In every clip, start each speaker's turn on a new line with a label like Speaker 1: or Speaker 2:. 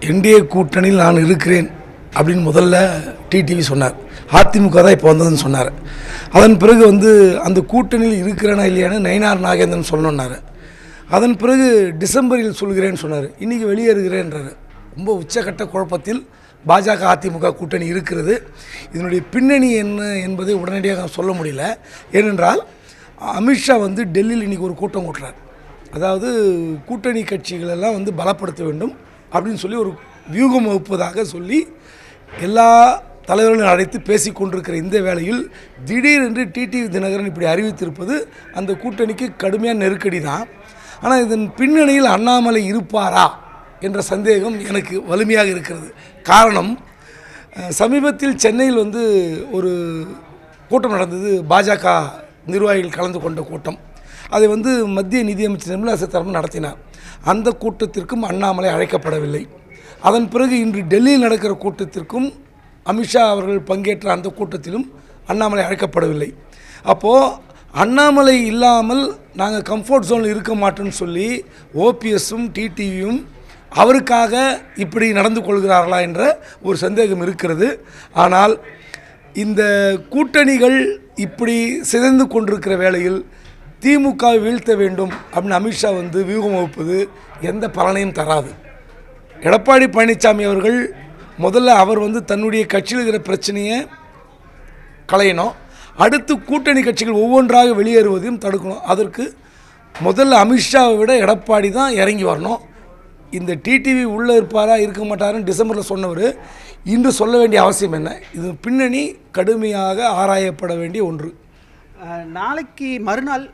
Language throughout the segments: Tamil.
Speaker 1: என்டிஏ கூட்டணியில் நான் இருக்கிறேன் அப்படின்னு முதல்ல டிடிவி சொன்னார். அதிமுக தான் இப்போ வந்ததுன்னு சொன்னார். அதன் பிறகு அந்த கூட்டணியில் இருக்கிறேனா இல்லையான்னு நயினார் நாகேந்திரன் சொல்லணுன்னாரு. அதன் பிறகு டிசம்பரில் சொல்கிறேன்னு சொன்னார். இன்றைக்கி வெளியேறுகிறேன்றார். ரொம்ப உச்சக்கட்ட குழப்பத்தில் பாஜக அதிமுக கூட்டணி இருக்கிறது. இதனுடைய பின்னணி என்ன என்பதை உடனடியாக சொல்ல முடியல. ஏனென்றால் அமித்ஷா டெல்லியில் இன்றைக்கி ஒரு கூட்டம் கூட்டுறார். அதாவது கூட்டணி கட்சிகளெல்லாம் பலப்படுத்த வேண்டும் அப்படின்னு சொல்லி ஒரு வியூகம் வகுப்பதாக சொல்லி எல்லா தலைவர்களையும் அழைத்து பேசி கொண்டிருக்கிற இந்த வேளையில் திடீரென்று டிடிவி தினகரன் இப்படி அறிவித்திருப்பது அந்த கூட்டணிக்கு கடுமையான நெருக்கடி தான். ஆனால் இதன் பின்னணியில் அண்ணாமலை இருப்பாரா என்ற சந்தேகம் எனக்கு வலிமையாக இருக்கிறது. காரணம், சமீபத்தில் சென்னையில் ஒரு கூட்டம் நடந்தது. பாஜக நிர்வாகிகள் கலந்து கொண்ட கூட்டம். அதை மத்திய நிதியமைச்சர் நிர்மலா சீதாராமன் நடத்தினார். அந்த கூட்டத்திற்கும் அண்ணாமலை அழைக்கப்படவில்லை. அதன் பிறகு இன்று டெல்லியில் நடக்கிற கூட்டத்திற்கும் அமித்ஷா அவர்கள் பங்கேற்ற அந்த கூட்டத்திலும் அண்ணாமலை அழைக்கப்படவில்லை. அப்போது அண்ணாமலை இல்லாமல் நாங்கள் கம்ஃபர்ட் ஜோனில் இருக்க மாட்டோம்னு சொல்லி ஓபிஎஸும் டிடிவியும் அவருக்காக இப்படி நடந்து கொள்கிறார்களா என்ற ஒரு சந்தேகம் இருக்கிறது. ஆனால் இந்த கூட்டணிகள் இப்படி சிதைந்து கொண்டிருக்கிற வேளையில் திமுகவை வீழ்த்த வேண்டும் அப்படின்னு அமித்ஷா வியூகம் வகுப்பது எந்த பலனையும் தராது. எடப்பாடி பழனிசாமி அவர்கள் முதல்ல அவர் தன்னுடைய கட்சியில் இருக்கிற பிரச்சனையை களையணும். அடுத்து கூட்டணி கட்சிகள் ஒவ்வொன்றாக வெளியேறுவதையும் தடுக்கணும். அதற்கு முதல்ல அமித்ஷாவை விட எடப்பாடி தான் இறங்கி வரணும். இந்த டிடிவி உள்ளே இருப்பாரா இருக்க மாட்டாருன்னு டிசம்பரில் சொன்னவர் இன்று சொல்ல வேண்டிய அவசியம் என்ன? இது பின்னணி கடுமையாக ஆராயப்பட வேண்டிய ஒன்று.
Speaker 2: நாளைக்கு மறுநாள்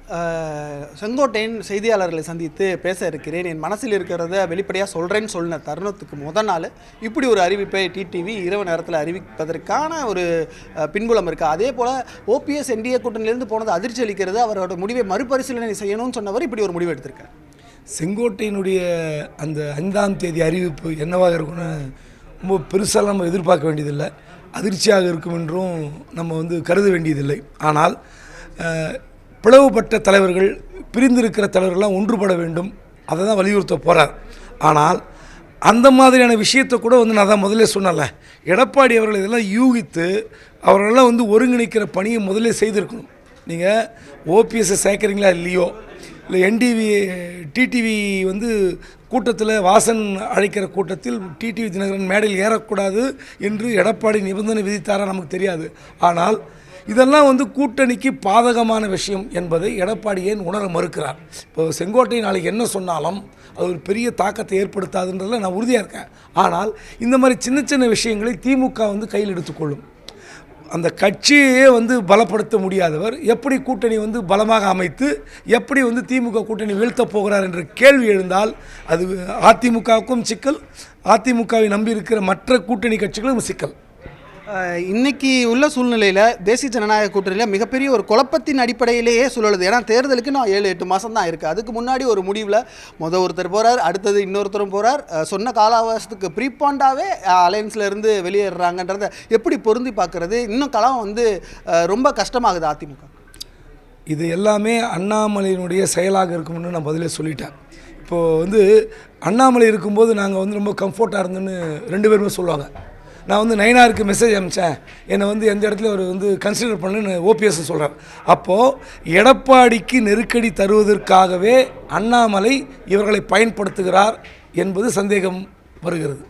Speaker 2: செங்கோட்டையன் செய்தியாளர்களை சந்தித்து பேச இருக்கிறேன், என் மனசில் இருக்கிறத வெளிப்படையாக சொல்கிறேன்னு சொன்ன தருணத்துக்கு முதல் நாள் இப்படி ஒரு அறிவிப்பை டிடிவி இரவு நேரத்தில் அறிவிப்பதற்கான ஒரு பின்புலம் இருக்குது. அதே போல் ஓபிஎஸ் என்டிஏ கூட்டணியிலேருந்து போனது அதிர்ச்சி அளிக்கிறது. அவரோட முடிவை மறுபரிசீலனை செய்யணும்னு சொன்னவர் இப்படி ஒரு முடிவு எடுத்திருக்கார்.
Speaker 1: செங்கோட்டையினுடைய அந்த 5ஆம் தேதி அறிவிப்பு என்னவாக இருக்குன்னு ரொம்ப பெருசாக நம்ம எதிர்பார்க்க வேண்டியதில்லை. அதிர்ச்சியாக இருக்கும் என்றும் நம்ம கருத வேண்டியதில்லை. ஆனால் பிளவுபட்ட தலைவர்கள், பிரிந்திருக்கிற தலைவர்கள்லாம் ஒன்றுபட வேண்டும், அதை தான் வலியுறுத்த போகிறார். ஆனால் அந்த மாதிரியான விஷயத்தை கூட நான் தான் முதலே சொன்னல, எடப்பாடி அவர்கள் இதெல்லாம் யூகித்து அவர்களெல்லாம் ஒருங்கிணைக்கிற பணியை முதலே செய்திருக்கணும். நீங்கள் ஓபிஎஸ்ஸை சேர்க்குறீங்களா இல்லையோ, இல்லை டிடிவி கூட்டத்தில் வாசன் அழைக்கிற கூட்டத்தில் டிடிவி தினகரன் மேடையில் ஏறக்கூடாது என்று எடப்பாடி நிபந்தனை விதித்தாரா நமக்கு தெரியாது. ஆனால் இதெல்லாம் கூட்டணிக்கு பாதகமான விஷயம் என்பதை எடப்பாடி ஏன் உணர மறுக்கிறார்? இப்போ செங்கோட்டை நாளைக்கு என்ன சொன்னாலும் அது ஒரு பெரிய தாக்கத்தை ஏற்படுத்தாதுன்றதில் நான் உறுதியாக இருக்கேன். ஆனால் இந்த மாதிரி சின்ன சின்ன விஷயங்களை திமுக கையில் எடுத்துக்கொள்ளும். அந்த கட்சியே பலப்படுத்த முடியாதவர் எப்படி கூட்டணி பலமாக அமைத்து எப்படி திமுக கூட்டணி வீழ்த்த போகிறார் என்ற கேள்வி எழுந்தால் அது அதிமுகவுக்கும் சிக்கல், அதிமுகவை நம்பி இருக்கிற மற்ற கூட்டணி கட்சிகளும் சிக்கல்.
Speaker 2: இன்றைக்கி உள்ள சூழ்நிலையில் தேசிய ஜனநாயக கூட்டணியில் மிகப்பெரிய ஒரு குழப்பத்தின் அடிப்படையிலேயே சுழலுது. ஏன்னா தேர்தலுக்கு நான் 7-8 மாதம் தான் இருக்குது. அதுக்கு முன்னாடி ஒரு முடிவில் ஒருத்தர் போகிறார், அடுத்தது இன்னொருத்தரும் போகிறார். சொன்ன கால அவகாசத்துக்கு ப்ரீபாண்டாகவே அலையன்ஸில் இருந்து வெளியேறாங்கன்றதை எப்படி பொருந்தி பார்க்குறது? இன்னும் களம் ரொம்ப கஷ்டமாகுது அதிமுக.
Speaker 1: இது எல்லாமே அண்ணாமலையினுடைய செயலாக இருக்கும்னு நான் பதிலே சொல்லிட்டேன். இப்போது அண்ணாமலை இருக்கும்போது நாங்கள் ரொம்ப கம்ஃபர்ட்டாக இருந்தோன்னு 2 பேருமே சொல்லுவாங்க. நான் நயினாருக்கு மெசேஜ் அனுப்பிச்சேன், என்னை எந்த இடத்துல அவர் கன்சிடர் பண்ணுன்னு ஓபிஎஸ் சொல்கிறார். அப்போது எடப்பாடிக்கு நெருக்கடி தருவதற்காகவே அண்ணாமலை இவர்களை பயன்படுத்துகிறார் என்பது சந்தேகம் வருகிறது.